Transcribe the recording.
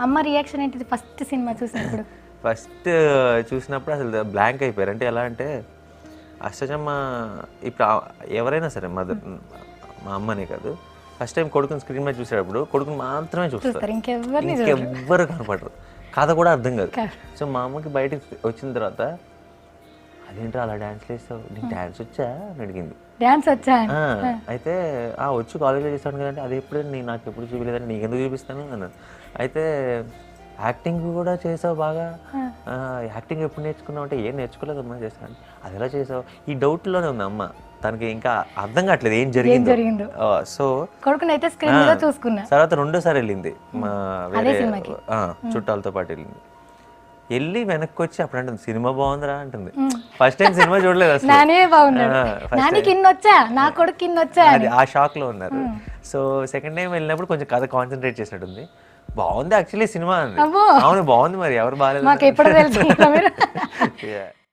అమ్మ రియాక్షన్ ఏంటిది first cinema చూసినప్పుడు? ఫస్ట్ చూసినప్పుడు అసలు బ్లాంక్ అయిపోయారు. అంటే ఎలా అంటే అష్టచమ్మ ఇప్పుడు ఎవరైనా సరే మదర్, మా అమ్మనే కాదు, ఫస్ట్ టైం కొడుకుని స్క్రీన్ మీద చూసేటప్పుడు కొడుకుని మాత్రమే చూస్తారు, ఇంకెవ్వరు కనపడరు, కథ కూడా అర్థం కాదు. సో మా అమ్మకి బయటకు వచ్చిన తర్వాత అదేంటో అలా డ్యాన్స్ వేస్తావు, నీకు డ్యాన్స్ వచ్చా అని అడిగింది. డ్యాన్స్ వచ్చా? అయితే వచ్చి కాలేజ్లో చేస్తాను కదంటే అది ఎప్పుడు నాకు ఎప్పుడు చూపించలేదని నీకెందుకు చూపిస్తాను అన్నాను. అయితే యాక్టింగ్ కూడా చేసావు బాగా, యాక్టింగ్ ఎప్పుడు నేర్చుకున్నావు అంటే ఏం నేర్చుకోలేదమ్మా చేస్తాను. అది ఎలా చేసావు ఈ డౌట్లోనే ఉంది అమ్మ, తనకి ఇంకా అర్థం కావట్లేదు ఏం జరిగిందో. సో కొడుకునైతే స్క్రీన్ మీద చూసుకున్నా. తర్వాత రెండోసారి వెళ్ళింది మా వేరే చుట్టాలతో పాటు వెళ్ళింది. వెళ్ళి వెనక్కి వచ్చి అప్పుడు అంటుంది సినిమా బాగుందిరా అంటుంది. ఫస్ట్ టైం సినిమా చూడలేదు అసలు, నా కొడుకు ఆ షాక్ లో ఉన్నారు. సో సెకండ్ టైం వెళ్ళినప్పుడు కొంచెం కథ కాన్సన్ట్రేట్ చేసినట్టుంది. బాగుంది యాక్చువల్లీ సినిమా అంది. అవును బాగుంది, మరి ఎవరు బాగాలేదు.